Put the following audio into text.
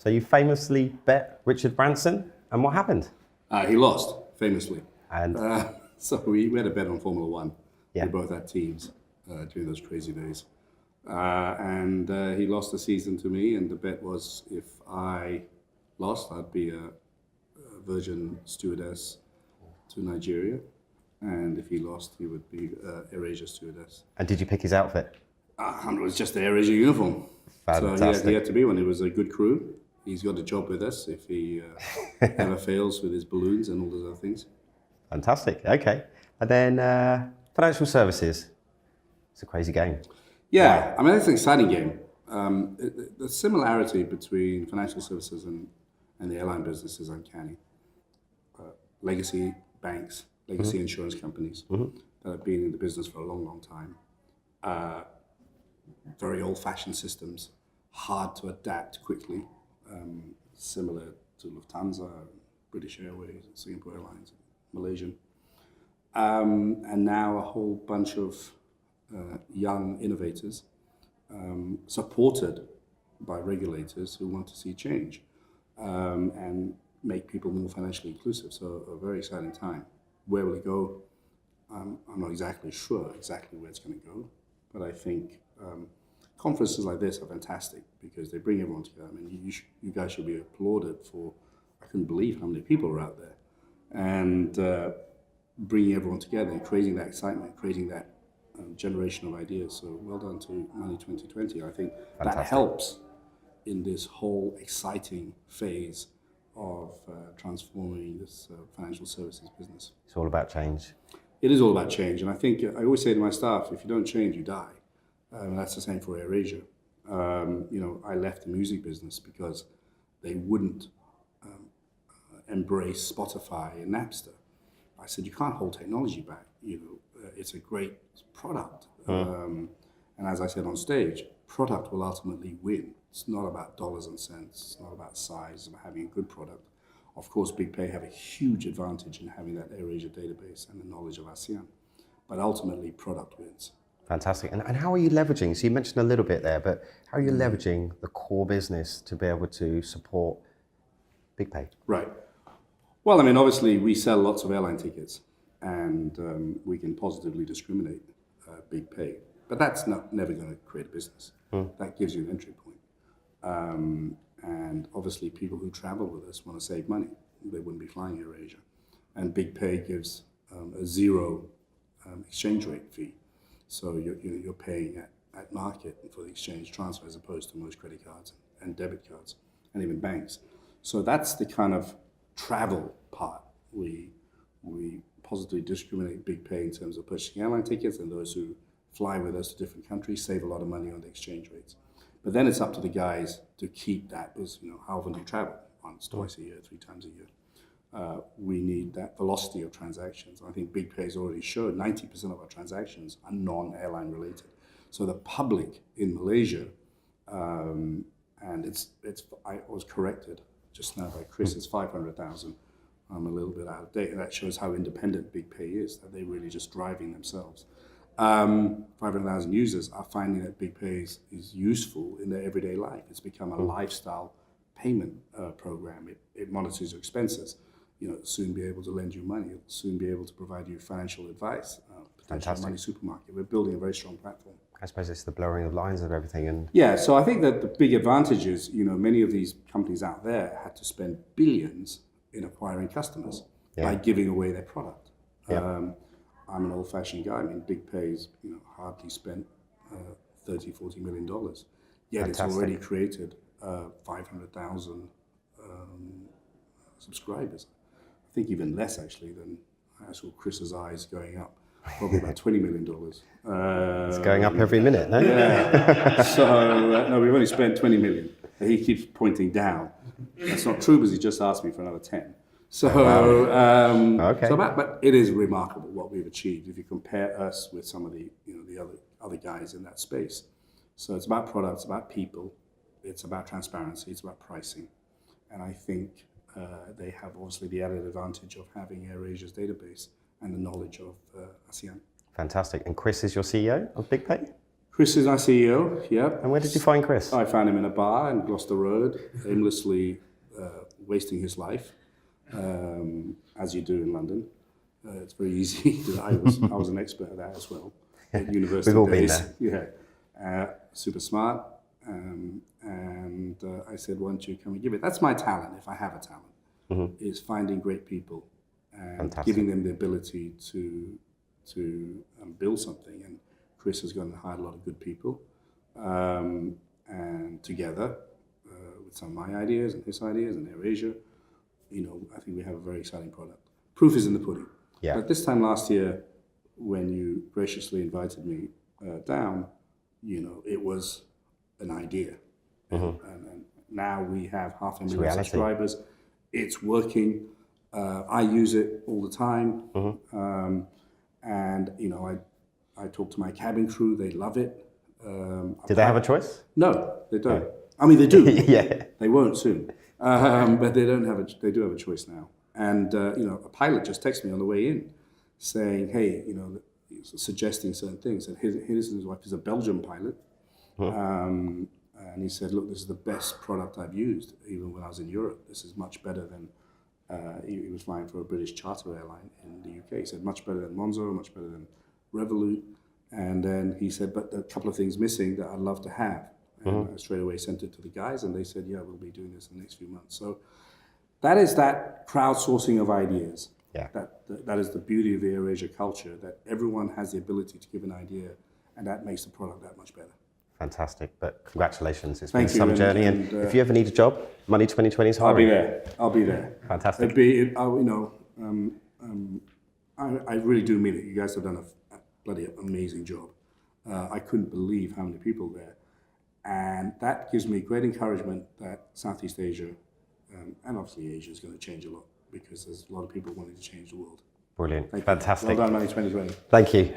So you famously bet Richard Branson, and what happened? He lost, famously. And So we had a bet on Formula One. Yeah. We both had teams during those crazy days. And he lost the season to me, and the bet was if I lost, I'd be a Virgin stewardess to Nigeria. And if he lost, he would be AirAsia stewardess. and did you pick his outfit? And it was just the AirAsia uniform. So Fantastic. he had to be one. It was a good crew. He's got a job with us if he ever fails with his balloons and all those other things. Fantastic. Okay. And then financial services. It's a crazy game. Yeah, I mean, it's an exciting game. The similarity between financial services and the airline business is uncanny. Legacy banks, legacy insurance companies that have been in the business for a long, long time. Very old-fashioned systems, hard to adapt quickly, similar to Lufthansa, British Airways, Singapore Airlines, Malaysian. And now a whole bunch of young innovators supported by regulators who want to see change and make people more financially inclusive. So a very exciting time. Where will it go? I'm not exactly sure exactly where it's going to go, but I think conferences like this are fantastic because they bring everyone together. I mean, you guys should be applauded for, I couldn't believe how many people are out there, and bringing everyone together and creating that excitement, creating that generation of ideas. So well done to Money 2020. I think that helps in this whole exciting phase of transforming this financial services business. It's all about change. It is all about change. And I think, I always say to my staff, if you don't change, you die. And that's the same for AirAsia. I left the music business because they wouldn't embrace Spotify and Napster. I said, you can't hold technology back. It's a great product. And as I said on stage, product will ultimately win. It's not about dollars and cents. It's not about size. It's about having a good product. Of course, BigPay have a huge advantage in having that AirAsia database and the knowledge of ASEAN. But ultimately, product wins. Fantastic. And how are you leveraging? So you mentioned a little bit there, but how are you leveraging the core business to be able to support BigPay? Right. Well, I mean, obviously, we sell lots of airline tickets, and we can positively discriminate BigPay. But that's never going to create a business. That gives you an entry point. And obviously, people who travel with us want to save money. They wouldn't be flying AirAsia. And BigPay gives a zero exchange rate fee. So you're paying at market for the exchange transfer as opposed to most credit cards and debit cards and even banks. So that's the kind of travel part. We positively discriminate BigPay in terms of purchasing airline tickets, and those who fly with us to different countries save a lot of money on the exchange rates. But then it's up to the guys to keep that, because how often do you travel? Once, twice a year, 3 times a year. We need that velocity of transactions. I think BigPay has already showed 90% of our transactions are non-airline related. So the public in Malaysia, and I was corrected just now by Chris, it's 500,000. I'm a little bit out of date, and that shows how independent BigPay is, that they're really just driving themselves. 500,000 users are finding that BigPay is useful in their everyday life. It's become a lifestyle payment program. It monitors your expenses. It'll soon be able to lend you money. It'll soon be able to provide you financial advice, potential money supermarket. We're building a very strong platform. I suppose it's the blurring of lines of everything. And yeah, so I think that the big advantage is, many of these companies out there had to spend billions in acquiring customers by giving away their product. I'm an old-fashioned guy. I mean, BigPay's hardly spent $30-40 million. Yet it's already created 500,000 subscribers. I think even less, actually, than I saw Chris's eyes going up. Probably about $20 million. it's going up every minute, no? Yeah. So, no, we've only spent 20 million. He keeps pointing down. That's not true, because he just asked me for another 10. So, but it is remarkable what we've achieved if you compare us with some of the other guys in that space. So it's about products, about people, it's about transparency, it's about pricing, and I think they have obviously the added advantage of having AirAsia's database and the knowledge of ASEAN. Fantastic. And Chris is your CEO of BigPay? Chris is our CEO, yep. And where did you find Chris? I found him in a bar in Gloucester Road, aimlessly wasting his life, as you do in London. It's very easy. I was an expert at that as well. At university We've all days. been there. Yeah, super smart. And I said, why don't you come and give it? That's my talent, if I have a talent, is finding great people and Fantastic. giving them the ability to build something. And Chris has gone and hired a lot of good people. And together, with some of my ideas and his ideas and AirAsia, I think we have a very exciting product. Proof is in the pudding. Yeah. But this time last year, when you graciously invited me down, it was an idea. And now we have 500,000 subscribers. It's working. I use it all the time. And, I talk to my cabin crew. They love it. Did they have a choice? No, they don't. I mean, they do. Yeah. They won't soon. But they don't have they do have a choice now. And, a pilot just texted me on the way in saying, hey, suggesting certain things. And his wife is a Belgian pilot. And he said, look, this is the best product I've used, even when I was in Europe. This is much better than, he was flying for a British charter airline in the UK. He said, much better than Monzo, much better than Revolut. And then he said, but a couple of things missing that I'd love to have. And I straight away sent it to the guys, and they said, yeah, we'll be doing this in the next few months. So that is that crowdsourcing of ideas. Yeah. That is the beauty of the AirAsia culture, that everyone has the ability to give an idea, and that makes the product that much better. Fantastic, but congratulations. It's Thank been you, some journey. And if you ever need a job, Money 2020 is hiring. I'll be there. Fantastic. I really do mean it. You guys have done a bloody amazing job. I couldn't believe how many people there. And that gives me great encouragement that Southeast Asia, and obviously Asia, is going to change a lot, because there's a lot of people wanting to change the world. Brilliant. Fantastic. Well done, Money 2020. Thank you.